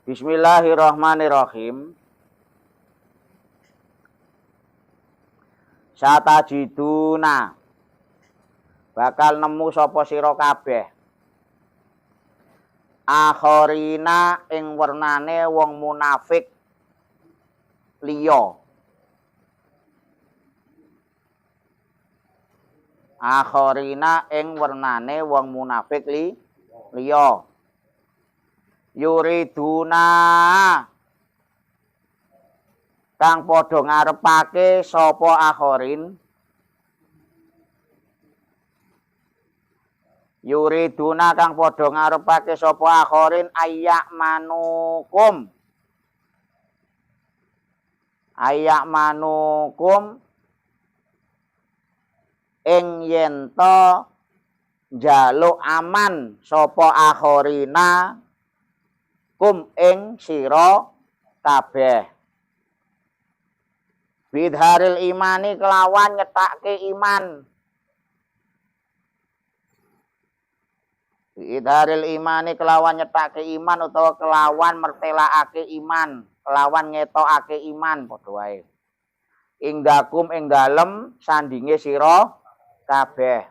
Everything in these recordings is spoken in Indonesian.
Bismillahirrahmanirrahim. Satajiduna bakal nemu sapa sira kabeh akhirina ing wernane wong munafik liya. Akhirina ing wernane wong munafik liya. Yuriduna kang padha ngarepake sapa akhirin. Yuriduna kang padha ngarepake sapa akhirin ayak manukum. Ayak manukum ing yenta njaluk aman sapa akhirina kum ing sira kabeh. Bidharil imani kelawan nyetakke iman. Bidharil imani kelawan nyetakke iman utawa kelawan mertelaake iman, kelawan ngetokake iman padha wae. Ing dakum ing dalem sandinge sira kabeh.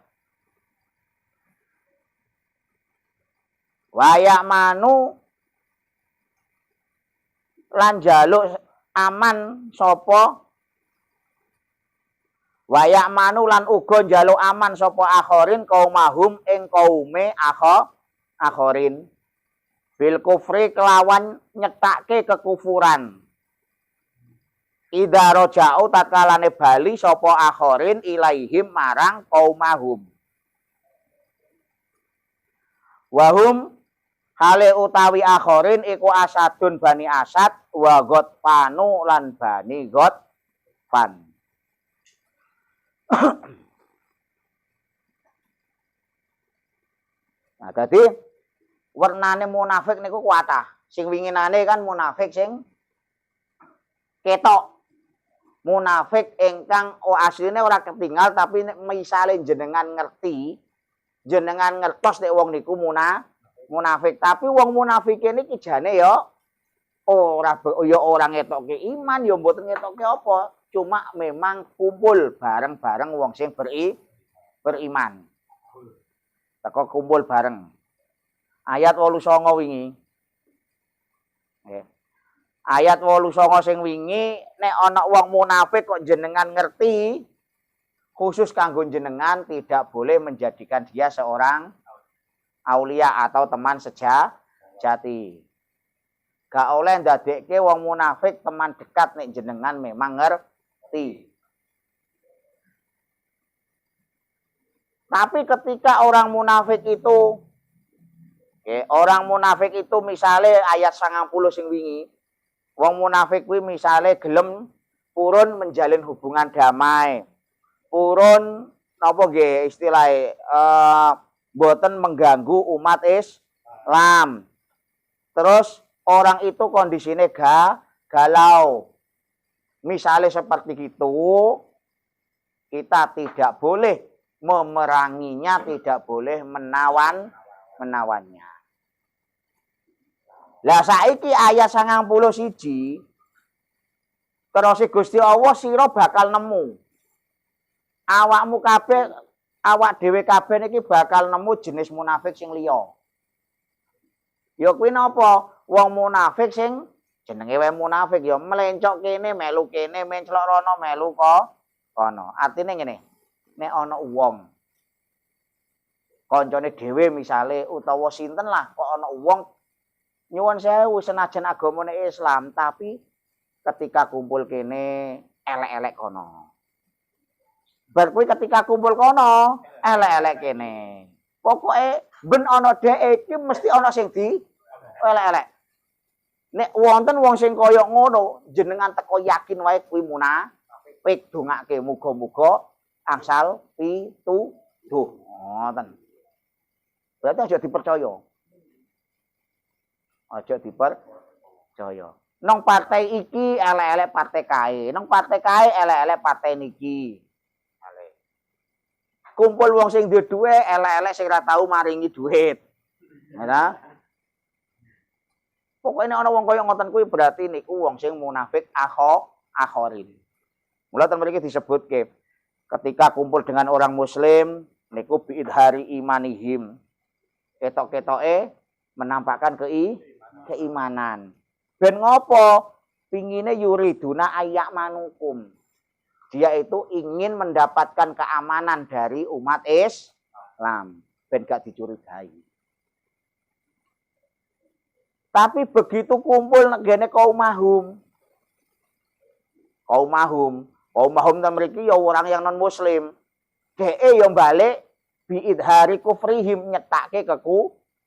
Wayak manu lan jaluk aman sapa wayak manu lan uga njaluk aman sapa akhirin kaumahum ing kaume akhirin bil kufri kelawan nyetakke kekufuran. Idza raja'u tatkalane bali sapa akhirin ilaihim marang kaumahum. Wahum hale utawi akhirin iku Asadun Bani Asad wa Ghatfanu lan Bani Ghatfan. Nah, dadi wernane munafik niku kuatah. Sing winginane kan munafik sing ketok. Munafik ingkang asline ora ketinggal tapi misale jenengan ngerti, jenengan ngertos nek wong niku munafik, tapi wong munafik niki jane ya ora ngetokke iman, ya mboten ngetokke apa, cuma memang kumpul bareng-bareng wong sing beriman. Teko kumpul bareng. Ayat 89 wingi. Nggih. Ayat 89 sing wingi nek ana wong munafik kok jenengan ngerti, khusus kanggo jenengan tidak boleh menjadikan dia seorang aulia atau teman sejati. Gak oleh ndadekke wong munafik teman dekat nek jenengan memang ngerti. Tapi ketika orang munafik itu misale ayat 90 sing wingi, wong munafik kuwi misale gelem purun menjalin hubungan damai. Purun napa nggih istilahe boten mengganggu umat Islam. Terus orang itu kondisine galau. Misalnya seperti itu, kita tidak boleh memeranginya, tidak boleh menawannya. Lah saiki ayat 91 terus Gusti Allah sira bakal nemu. Awakmu kabeh, awak dhewe kabeh niki bakal nemu jenis munafik sing liya. Ya kuwi napa? Wong munafik sing jenenge wae munafik ya melencok kene melu kene, menclok rono melu kono. Artine ngene. Nek ana wong kancane dhewe misale utawa sinten lah kok ana wong nyuwun sewu senajan agamane Islam tapi ketika kumpul kene elek-elek kono. Bar kuwi ketika kumpul kono elek-elek kene. Pokoke ben ana dhek iki mesti ana sing di elek-elek. Nek wonten wong sing kaya ngono jenengan teko yakin wae kuwi munafik, dongake muga-muga angsal pituduh. Ngoten. Berarti aja dipercaya. Aja dipercaya. Nang partai iki elek-elek partai kae, nang partai kae elek-elek partai niki. Kumpul wong sing duwe duwe elek-elek sing ora tau maringi duit. Ya ta? Pokoke nek ana wong kaya ngoten kuwi berarti niku wong sing munafik akhirin. Mula ten mriki disebutke ketika kumpul dengan orang muslim niku biidhari imanihim. Ketok-ketoke menampakkan keimanan. Ben ngopo? Pingine yuriduna ayak manukum. Dia itu ingin mendapatkan keamanan dari umat Islam. Ben gak dicurigai. Tapi begitu kumpul ngene kaum mahum ta mriki ya orang yang non muslim. Dheke ya balik biidhari kufrihim nyetake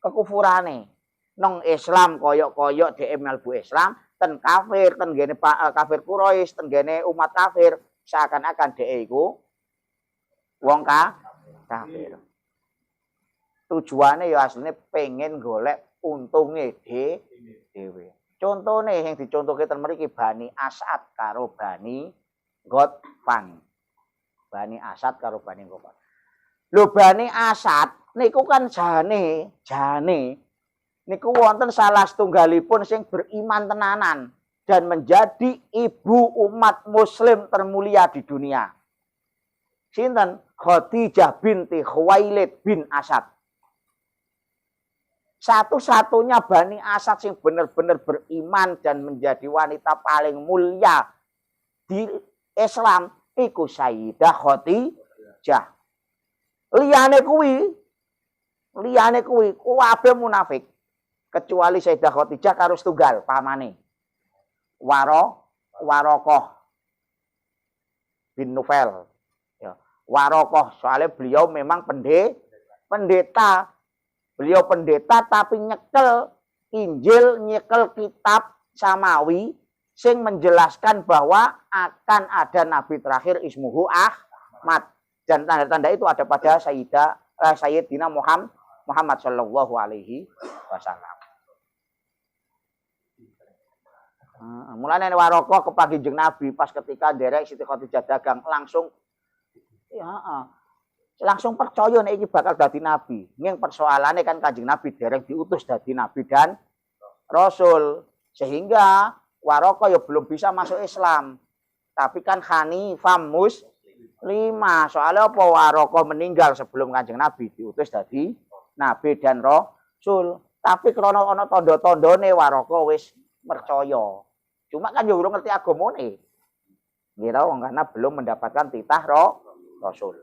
kekufurane. Nang Islam koyok-koyok dheke mlebu Islam, ten kafir, ten gene kafir Quraisy, ten gene umat kafir, seakan-akan dheke iku wong kafir. Tujuane ya asline pengen golek untunge dhewe. Contone yang dicontohke ten mriki Bani Asad karo Bani Ghatfan. Bani Asad karo Bani Ghatfan. Lho Bani Asad niku kan jane niku wonten salah setunggalipun sing beriman tenanan dan menjadi ibu umat muslim termulia di dunia. Sinten? Khadijah binti Khuwailid bin Asad. Satu-satunya Bani Asad yang benar-benar beriman dan menjadi wanita paling mulia di Islam iku Sayyidah Khadijah. Liyane kuwi kabeh munafik kecuali Sayyidah Khadijah karo setunggal pamane. Warokoh bin Nufail. Ya, Warokoh soalnya beliau memang pendeta. Beliau pendeta tapi nyekel Injil, nyekel kitab Samawi sing menjelaskan bahwa akan ada nabi terakhir ismuhu Ahmad dan tanda-tanda itu ada pada Sayyidina Muhammad sallallahu alaihi wasallam. Mulane Warokoh kepagi jeung Nabi pas ketika nderek Siti Khadijah dagang langsung percaya nek iki bakal dadi nabi. Ning persoalane kan Kanjeng Nabi dereng diutus dadi nabi dan rasul. Sehingga Warokoh ya belum bisa masuk Islam. Tapi kan Hanifam Muslimah. Soalnya apa Warokoh meninggal sebelum Kanjeng Nabi diutus dadi nabi dan rasul. Tapi krana ana tanda-tandane Warokoh wis percaya. Cuma kan yo urung ngerti agamane. Nggih ta wong karena belum mendapatkan titah rasul.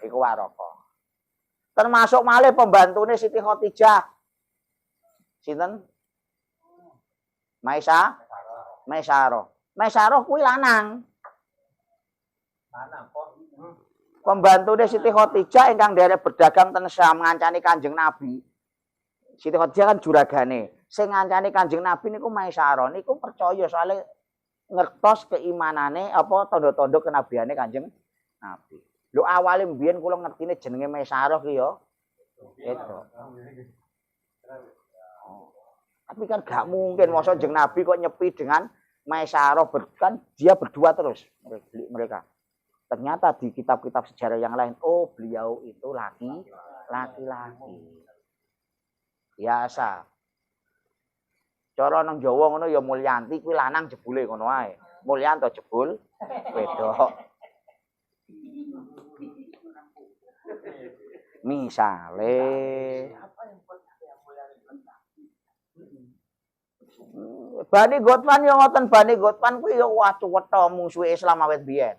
Iku Warokoh. Termasuk malih pembantune Siti Khadijah. Sinten? Maisarah kuwi lanang. Pembantune Siti Khadijah ingkang derek berdagang ten Syam ngancani Kanjeng Nabi. Siti Khadijah kan juragane. Sing ngancani Kanjeng Nabi niku Maisarah niku percaya soalnya ngertos keimanane apa tanda-tanda kenabiane Kanjeng Nabi. Lho awale mbiyen kula ngertine jenenge Maisarah ki ya. Itu. Tapi kan gak mungkin masa jeneng Nabi kok nyepi dengan Maisarah kan dia berdua terus mereka. Ternyata di kitab-kitab sejarah yang lain, oh beliau itu laki-laki. Biasa. Cara nang Jawa ngono ya Mulyanti kuwi lanang jebule ngono ae. Mulyanto jebul wedok. Misale Bani Ghatfan yang ngoten Bani Ghatfan kuwi ya wacu-wetha musuhe Islam awet biyen.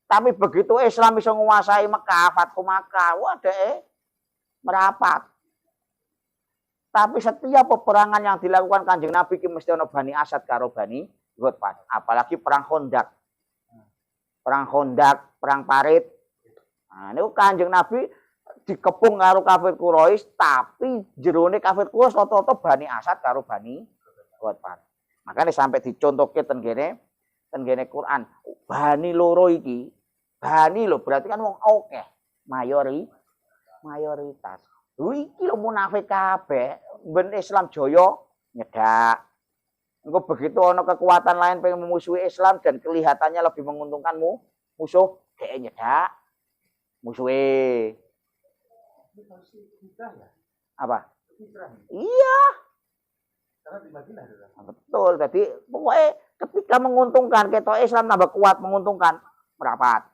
Tapi begitu Islam bisa menguasai Mekah, Fathu Makkah, wah dhek merapat. Tapi setiap peperangan yang dilakukan Kanjeng Nabi ki mesti ana Bani Asad karo Bani Ghatfan, apalagi perang Khandaq. Perang Parit. Nah, niku Kanjeng Nabi dikepung karo kafir Quraisy, tapi jerone kafir Quraisy rata-rata Bani Asad karo Bani Ghatfan. Makanya sampai dicontohke ten kene Quran. Bani loro iki, bani lho berarti kan wong akeh, mayoritas. Lho iki lho munafik kabeh, ben Islam jaya nyedak. Engko begitu ana kekuatan lain pengen memusuhi Islam dan kelihatannya lebih menguntungkanmu, musuh dhek nyedak. Musuhe. Apa? Iya. Madinah. Betul. Jadi pokoknya ketika menguntungkan, ketok Islam tambah kuat menguntungkan, merapat.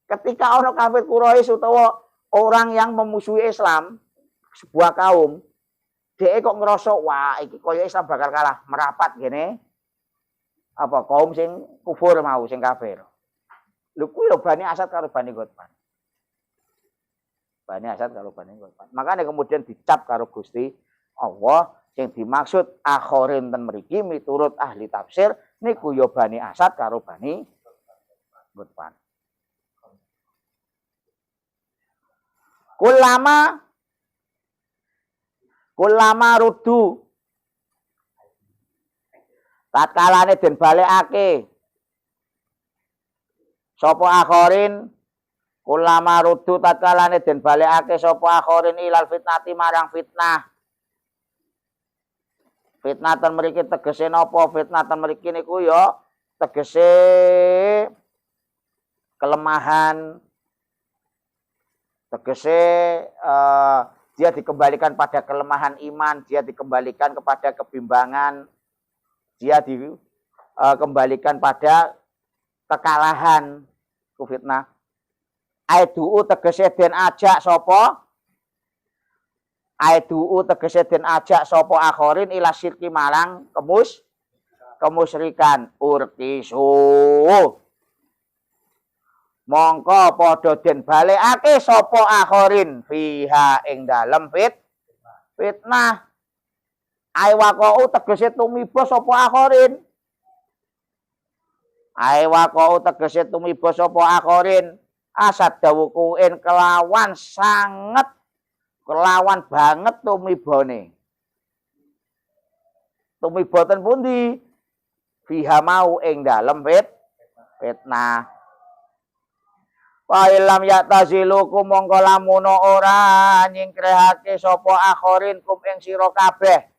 Ketika orang kafir Quraisy utawa orang yang memusuhi Islam, sebuah kaum, dia kok ngerasa, wah iki koyo Islam bakal kalah, merapat gini. Apa kaum sing kufur mau, sing kafir. Lho kuwi lho Bani Asad karo Bani Ghotfan. Bani Asad karo Bani Ghotfan. Makanya kemudian dicap karo Gusti Allah yang dimaksud akhirin ten mriki miturut ahli tafsir niku ya Bani Asad karo Bani Ghotfan. Kulama rudu tatkalane den balekake sapa akhirin kulama rudu tatkalane den balekake sapa akhirin ilal fitnati marang fitnah. Fitnah ten mriki tegese napa? Fitnah ten mriki niku ya tegese kelemahan, tegese dia dikembalikan pada kelemahan iman, dia dikembalikan kepada kebimbangan, dia dikembalikan pada kekalahan. Ku fitnah. Aidu tegese den ajak sapa? Aidu tegese den ajak sapa akhirin ila syirki marang kemusyrikan urkisu. Mongko padha den balekake sapa akhirin fiha ing dalem fitnah. Aiwaqau tegese tumiba sapa akhirin. Aiwaqau tegese tumiba sapa akhirin asad dawukuin kelawan sanget kelawan banget tumibane. Tumiboten pundi? Fiha mau ing dalem fitnah. Wa illam ya'tazilukum mongko lamun ora nyingkrehake sapa akhirin kum ing sira kabeh.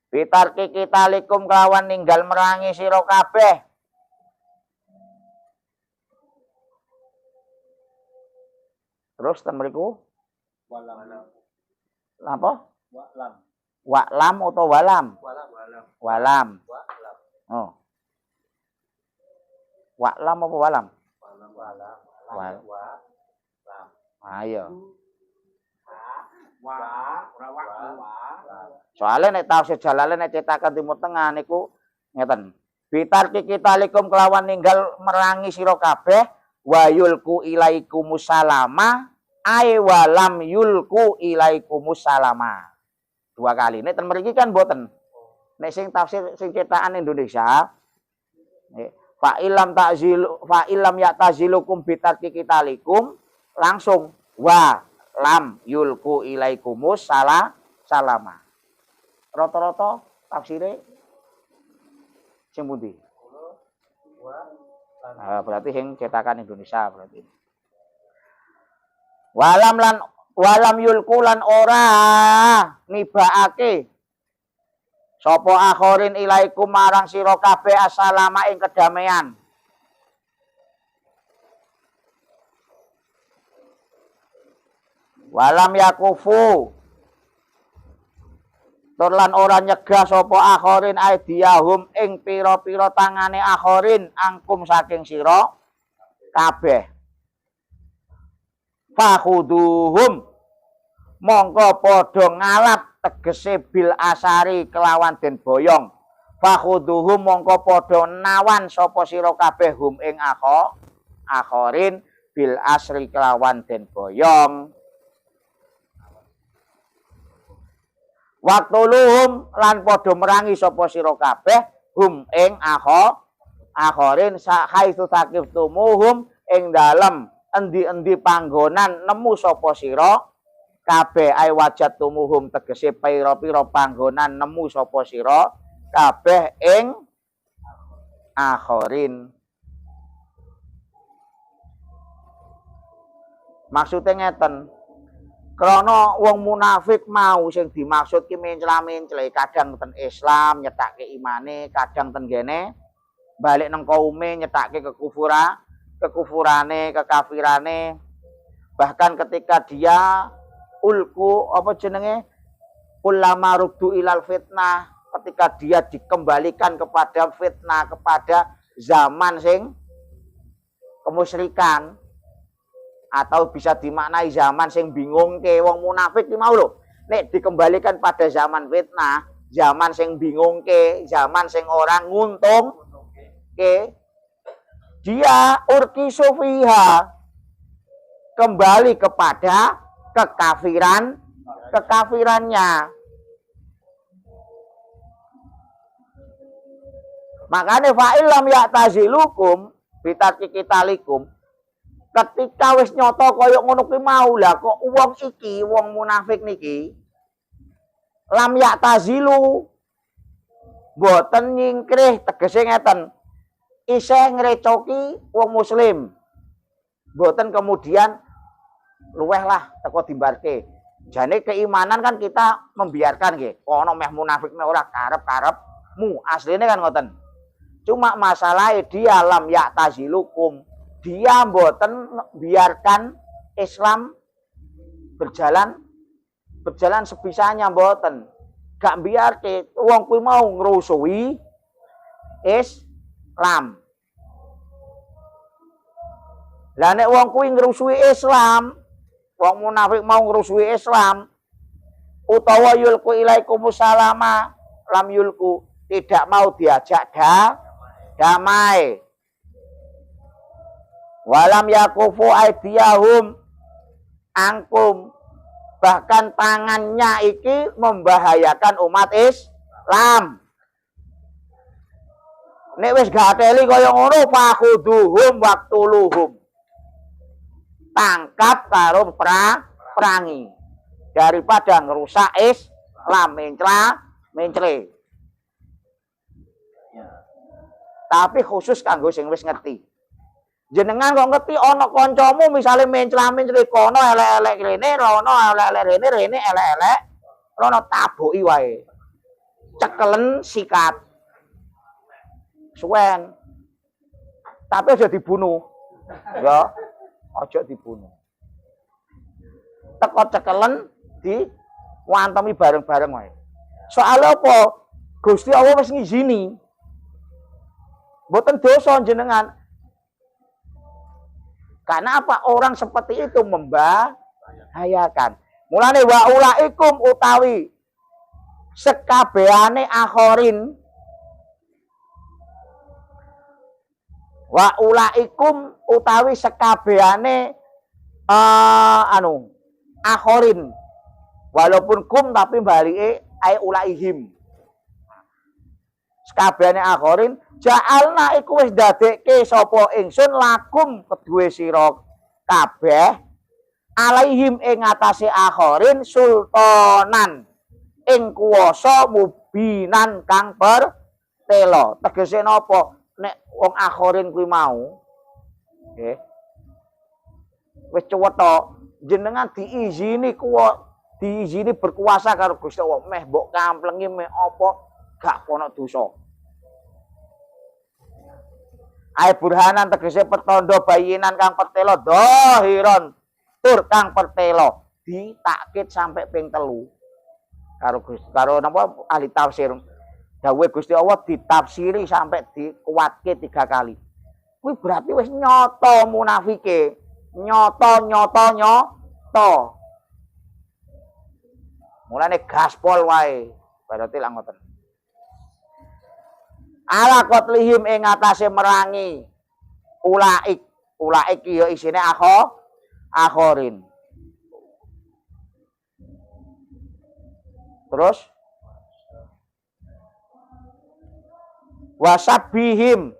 Bitarki kitalikum kelawan ninggal merangi sira kabeh. Terus ten mriku Walam. napa? Walam. Walam atau walam? Walam. Oh. Walam apa walam? Walam. Ayo. Soalnya nek tafsir Jalalain nek cetakan Timur Tengah niku ngeten. Bitarki kitalikum kelawan ninggal merangi sira kabeh wa yulku ilaikumus salama ay walam yulku ilaikumus salama. Dua kali. Nek ten mriki kan mboten. Nek sing tafsir sing cetakan Indonesia fa ilam ya'tazilukum bitarki kitalikum langsung wa lam yulku ilaikumus salama. Rata-rata tafsire sing pundi? Berarti sing cetakan Indonesia berarti. Walam yulku lan ora nibaake sapa akhirin ilaikum marang sira kabeh asalama ing kedamaian. Walam yakufu tur lan ora nyegah sapa akhirin aidiyahum ing pira-pira tangane akhirin angkum saking sira kabeh. Fakhuduhum mongko padha ngalap tegese bil asari kelawan den boyong. Fakhuduhum mongko padha nawan sapa sira kabeh hum ing akhirin bil asri kelawan den boyong. Waktuluhum lan padha merangi sapa sira kabeh hum ing akhirin haitsu taqiftumuhum ing dalem endi-endi panggonan nemu sapa sira kabeh ay wajatumuhum tegese pira-pira panggonan nemu sapa sira kabeh ing akhirin. Maksude ngeten. Krana wong munafik mau sing dimaksud ki mencla-mencle kadang ten Islam nyetake imane, kadang ten gene balik nang kaume nyetake kekufurane, kekafirane. Bahkan ketika dia kullama ruddu ilal fitnah, ketika dia dikembalikan kepada fitnah, kepada zaman sing kemusyrikan, atau bisa dimaknai zaman sing bingung ke wong munafik ki mau lho. Nek dikembalikan pada zaman fitnah, zaman sing bingung ke, zaman sing orang nguntung ke, dia urki sufiha, kembali kepada kekafirannya. Makanya fa'ilam ya'tazilukum bitarki kitalikum, ketika wis nyoto koyok ngono kuwi mau, lah kok wong iki, wong munafik niki lam ya'tazilu, boten nyingkrih, tegese ngeten, isih ngrecoki wong muslim, boten kemudian luweh lah teko dimbarke. Jane keimanan kan kita membiarkan nggih, kono meh munafik meh ora karep-karepmu, asline kan ngoten. Cuma masalahnya dia lam ya'tazilukum, dia mboten biarkan Islam berjalan sebisanya, mboten. Gak biarke wong kuwi mau ngrusui Islam. Lah nek wong kuwi ngrusui Islam, wong munafik mau ngrusui Islam, utawa yulku ilaikumus salama, lam yulku, tidak mau diajak damai. Walam yakufu aidiyahum angkum, bahkan tangannya iki membahayakan umat Islam. Nek wis gateli kaya ngono, fakhuduhum waqtuluhum, tangkap karo perangi, daripada ngerusak Islam mencre. Tapi khusus kanggo sing wis ngerti. Jenengan kok ngerti ana kancamu misale mencla-mencre kono elek-elek rene, rono elek-elek rene elek-elek, rono taboki wae. Cekelen sikat. Suwen. Tapi aja dibunuh. Ya, aja dibunuh. Teko cekelen di wantemi bareng-bareng wae. Soal apa? Gusti Allah wis ngizini. Mboten dosa jenengan. Karena apa? Orang seperti itu membahayakan. Mulane wa ulaikum utawi sekabehane akhirin, wa ulaikum utawi sekabehane akhirin, walaupun kum tapi balike ai ulaihim. Sekabehane akhirin ja'alna iku wis dadekke sapa ingsun lakum kedue sira kabeh alaihim ing atase akhirin sultanan ing kuwasa mubinan kang pertela. Tegese napa? Nek wong akhirin kuwi mau nggih wis cuwetha jenengan diizini berkuasa karo Gusti Allah, meh mbok kamplengi meh apa gak ono dosa. Ai burhanan tegese pertanda bayinan kang pertelo, dohiron tur kang pertelo, ditakkid sampai ping 3 karo napa ahli tafsir. Dawuhe Gusti Allah ditafsiri sampai dikuatke 3 kali. Kuwi berarti wis nyata munafike, nyata. Mulane gaspol wae, berarti lak ngoten. Ala qatlihim ing atase merangi ulaik ya isine akhirin. Terus wasabihim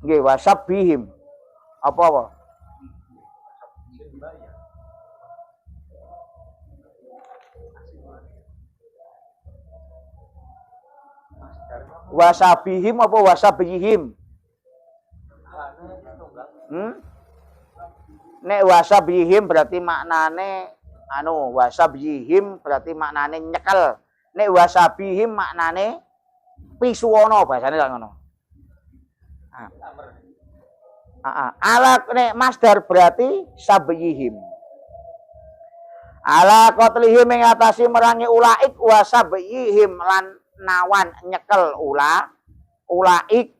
nggih, wasabihim apa? Wasabihim apa wasabihim? Nek wasabihim berarti maknane wasabihim berarti maknane nyekel. Nek wasabihim maknane pisuwana, bahasane lak ngono. Ala nek masdar berarti sabyihim. Ala qatlihim ing atase merangi ulaik wa sabyihim lan nawan nyekel ulaik.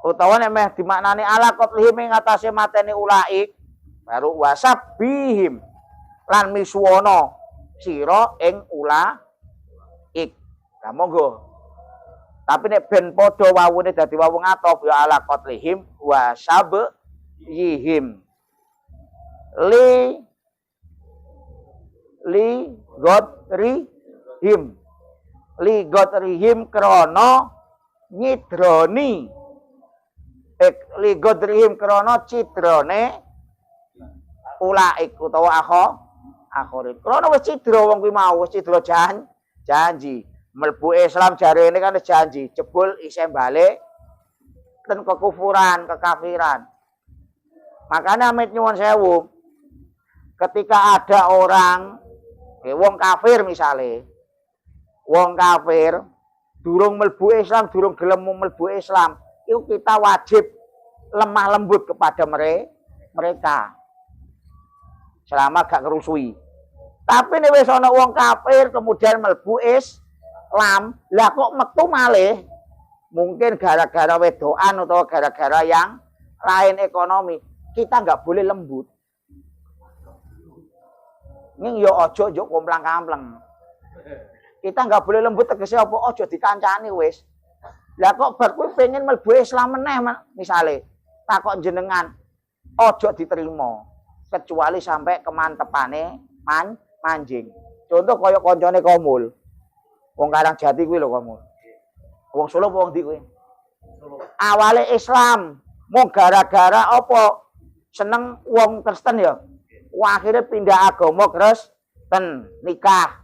Utawa nek meh dimaknani ala qatlihim ing atase mateni ulaik baru wa sabyihim lan misuwana sira ing ulaik. Lah monggo. Tapi nek ben padha wawune dadi wawu ngatof ya ala qatlihim wa sabyihim. Li godrihim krana nyidroni li godrihim krana cidrane ulaik utawa akhirin. Krana wis cidra wong kuwi mau wis cidra janji. Melbu Islam jari ini kan janji, jebul isih balik dan kekufuran, kekafiran. Makanya amit nyuwun sewu, ketika ada orang, wong kafir misalnya, wong kafir, durung melbu Islam, durung gelem melbu Islam, itu kita wajib lemah lembut kepada mereka, selama gak kerusui. Tapi nek wis ana wong kafir kemudian melbu Islam, lah kok metu malih mungkin gara-gara wedoan atau gara-gara yang lain ekonomi, kita nggak boleh lembut. Ini yo ojo yo komplang-kampleng. Kita nggak boleh lembut tegese apa ojo dikancani wis. Lah kok bar kowe pengen mlebu Islam meneh misale, takok jenengan ojo diterima kecuali sampai kemantepane manjing. Contoh kaya koncone Komul. Wong Karangjati kuwi lho Komul. Wong Solo wong ndi kuwi? Awale Islam, mau gara-gara apa? Seneng wong Kristen ya. Akhirnya pindah agama Kristen, nikah.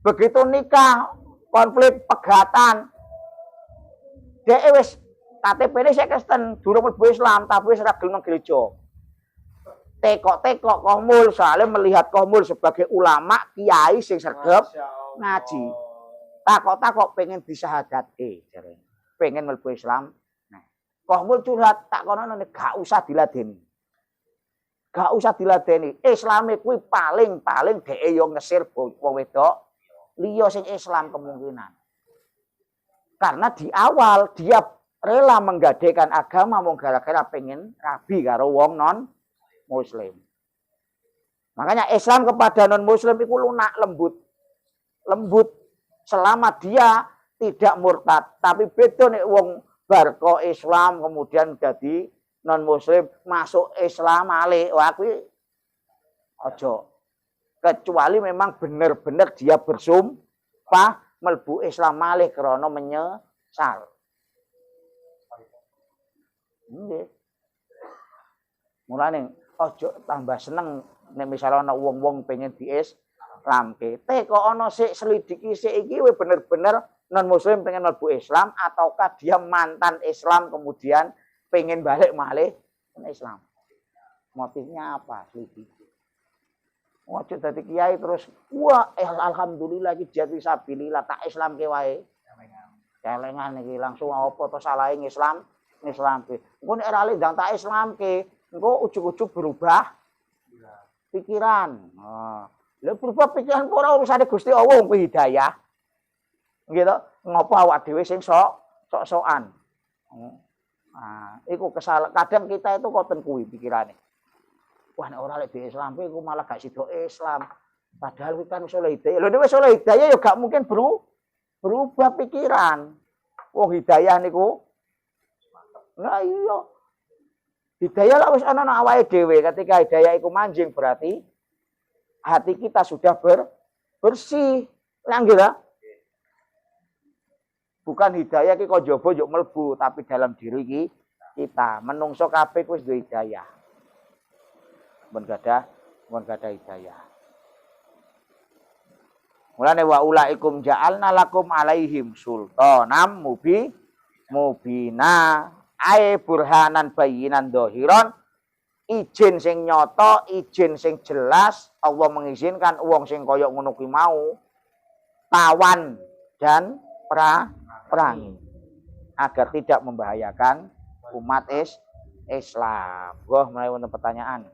Begitu nikah, konflik pegatan. Dhek wis KTP-ne sik Kristen, durung mlebu Islam, tapi wis ora gelem gereja. Tekok-tekok Komul, soalnya melihat Komul sebagai ulama, kiai sing sregep ngaji. Takok-takok pengen disyahadatke jarene. Pengen mlebu Islam. Nah, Komul curhat tak kono gak usah diladeni. Gak usah diladeni. Islame kuwi paling dhek yo ngesir wong wedok liya sing Islam kemungkinan. Karena di awal dia rela menggadaikan agama mung gara-gara pengen rabi karo wong non muslim. Makanya Islam kepada non muslim itu lunak lembut selama dia tidak murtad. Tapi beda nek wong barko Islam kemudian jadi non muslim masuk Islam malih, wah kuwi aja. Kecuali memang benar-benar dia bersumpah melbu Islam malih krana menyesal. Nggih. Mulane aja tambah seneng nek misalnya ana wong-wong pengen diislamke. Kok ana sik selidiki sik iki bener-bener non muslim pengen mlebu Islam ataukah dia mantan Islam kemudian pengen balik malih ke Islam. Motifnya apa? Selidiki. Ojo dadi kiai terus wah alhamdulillah iki jadi sabilillah tak Islamke wae. Celengan iki langsung apa to salahe Islamke. Engko nek ora ndang tak Islamke, engko ujug-ujug berubah pikiran. Lha berubah pikiran ora urusane Gusti Allah wong hidayah. Nggih to? Ngopo awak dhewe sing sok-sokan. Iku kesalahan. Kadang kita itu koten kuwi pikirane. Wah nek ora lek di Islam iku malah gak sida Islam. Padahal kuwi kan wis oleh hidayah. Lho nek wis oleh hidayah ya gak mungkin berubah pikiran. Wong hidayah niku nah iya. Hidayah lah wis ana nang awake dhewe. Ketika hidayah iku manjing berarti hati kita sudah bersih. Lah nggih ta? Bukan hidayah ki kok njaba yo mlebu, tapi dalam diri kita menungso kabeh wis duwe hidayah. Mun gadah hidayah. Mulane wa ulaikum ja'alna lakum alaihim sultanan mubina ae burhanan bayinan dohiron, izin sing nyata, izin sing jelas. Allah mengizinkan wong sing kaya ngono kuwi mau tawan dan perangi agar tidak membahayakan umat Islam. Wah, mulai untuk pertanyaan.